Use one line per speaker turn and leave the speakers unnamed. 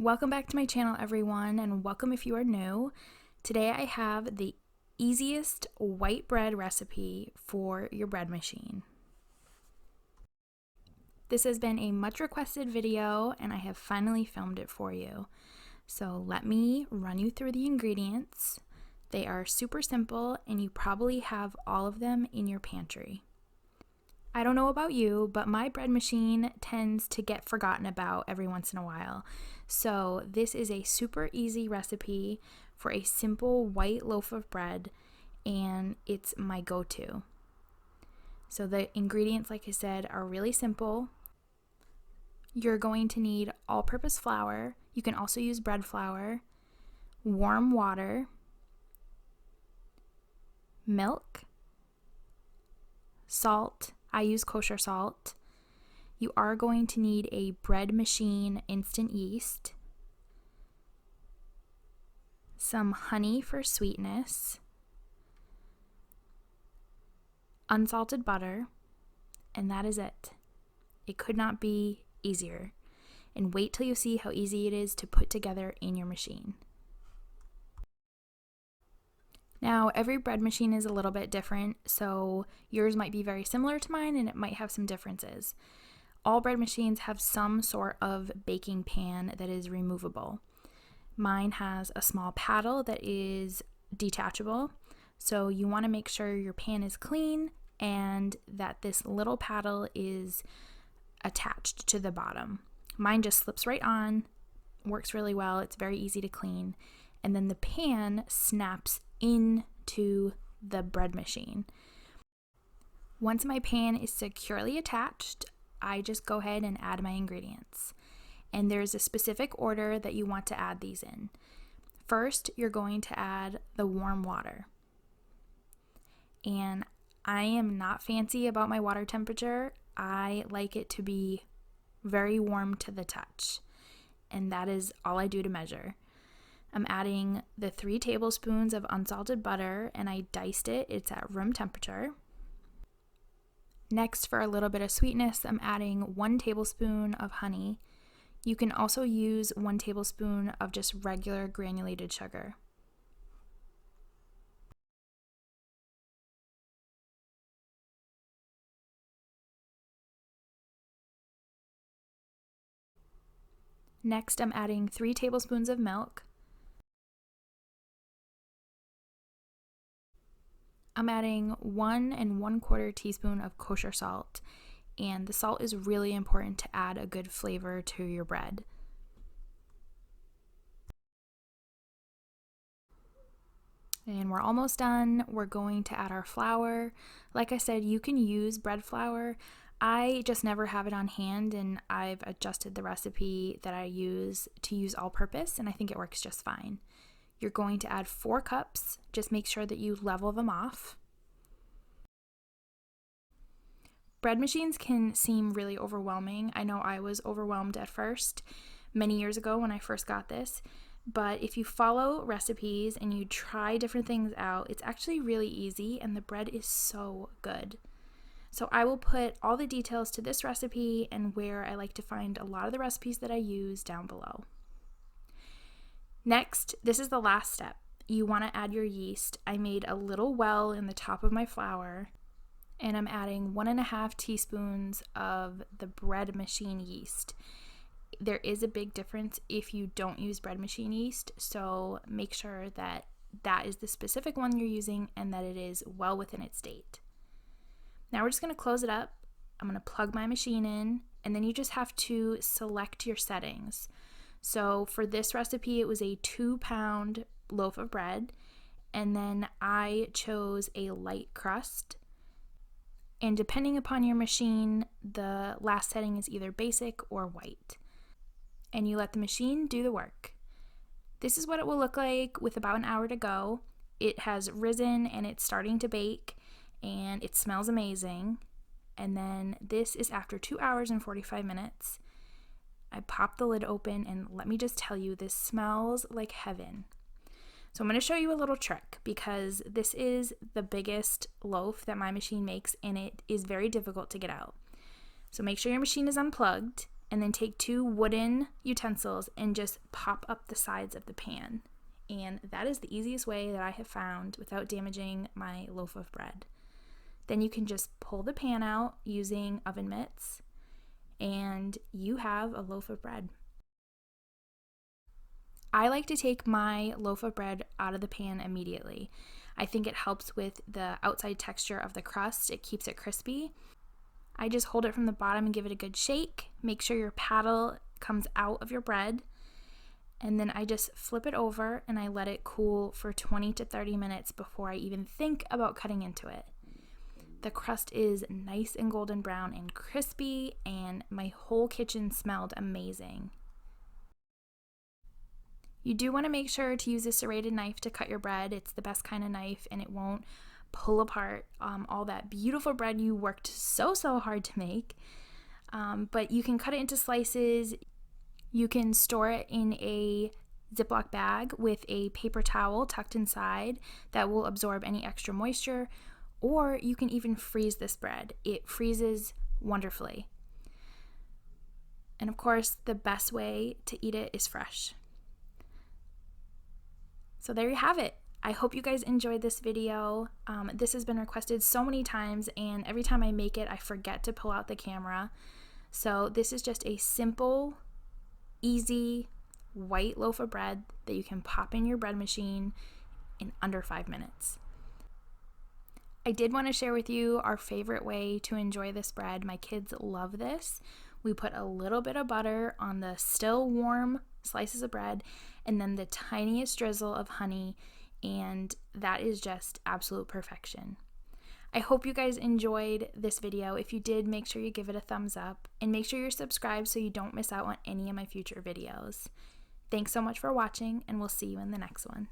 Welcome back to my channel, everyone, and welcome if you are new. Today I have the easiest white bread recipe for your bread machine. This has been a much requested video and I have finally filmed it for you. So let me run you through the ingredients. They are super simple and you probably have all of them in your pantry. I don't know about you, but my bread machine tends to get forgotten about every once in a while. So this is a super easy recipe for a simple white loaf of bread, and it's my go-to. So the ingredients, like I said, are really simple. You're going to need all-purpose flour. You can also use bread flour, warm water, milk, salt. I use kosher salt. You are going to need a bread machine instant yeast, some honey for sweetness, unsalted butter, and that is it. It could not be easier. And wait till you see how easy it is to put together in your machine. Now, every bread machine is a little bit different, so yours might be very similar to mine and it might have some differences. All bread machines have some sort of baking pan that is removable. Mine has a small paddle that is detachable, so you want to make sure your pan is clean and that this little paddle is attached to the bottom. Mine just slips right on, works really well, it's very easy to clean, and then the pan snaps into the bread machine. Once my pan is securely attached, I just go ahead and add my ingredients. And there's a specific order that you want to add these in. First, you're going to add the warm water. And I am not fancy about my water temperature. I like it to be very warm to the touch. And that is all I do to measure. I'm adding the 3 tablespoons of unsalted butter and I diced it. It's at room temperature. Next, for a little bit of sweetness, I'm adding 1 tablespoon of honey. You can also use 1 tablespoon of just regular granulated sugar. Next, I'm adding 3 tablespoons of milk. I'm adding 1 1/4 teaspoon of kosher salt, and the salt is really important to add a good flavor to your bread. And we're almost done. We're going to add our flour. Like I said, you can use bread flour. I just never have it on hand, and I've adjusted the recipe that I use to use all-purpose, and I think it works just fine. You're going to add 4 cups. Just make sure that you level them off. Bread machines can seem really overwhelming. I know I was overwhelmed at first, many years ago when I first got this. But if you follow recipes and you try different things out, it's actually really easy and the bread is so good. So I will put all the details to this recipe and where I like to find a lot of the recipes that I use down below. Next, this is the last step. You want to add your yeast. I made a little well in the top of my flour, and I'm adding 1.5 teaspoons of the bread machine yeast. There is a big difference if you don't use bread machine yeast, so make sure that that is the specific one you're using and that it is well within its date. Now we're just going to close it up. I'm going to plug my machine in, and then you just have to select your settings. So for this recipe, it was a 2-pound loaf of bread, and then I chose a light crust. And depending upon your machine, the last setting is either basic or white. And you let the machine do the work. This is what it will look like with about an hour to go. It has risen and it's starting to bake, and it smells amazing. And then this is after 2 hours and 45 minutes. I popped the lid open, and let me just tell you, this smells like heaven. So I'm going to show you a little trick because this is the biggest loaf that my machine makes and it is very difficult to get out. So make sure your machine is unplugged and then take 2 wooden utensils and just pop up the sides of the pan. And that is the easiest way that I have found without damaging my loaf of bread. Then you can just pull the pan out using oven mitts, and you have a loaf of bread. I like to take my loaf of bread out of the pan immediately. I think it helps with the outside texture of the crust. It keeps it crispy. I just hold it from the bottom and give it a good shake. Make sure your paddle comes out of your bread. And then I just flip it over and I let it cool for 20 to 30 minutes before I even think about cutting into it. The crust is nice and golden brown and crispy, and my whole kitchen smelled amazing. You do want to make sure to use a serrated knife to cut your bread. It's the best kind of knife, and it won't pull apart all that beautiful bread you worked so hard to make. But you can cut it into slices. You can store it in a Ziploc bag with a paper towel tucked inside that will absorb any extra moisture, or you can even freeze this bread. It freezes wonderfully. And of course, the best way to eat it is fresh. So there you have it. I hope you guys enjoyed this video. This has been requested so many times, and every time I make it, I forget to pull out the camera. So this is just a simple, easy white loaf of bread that you can pop in your bread machine in under 5 minutes. I did want to share with you our favorite way to enjoy this bread. My kids love this. We put a little bit of butter on the still warm slices of bread and then the tiniest drizzle of honey, and that is just absolute perfection. I hope you guys enjoyed this video. If you did, make sure you give it a thumbs up and make sure you're subscribed so you don't miss out on any of my future videos. Thanks so much for watching, and we'll see you in the next one.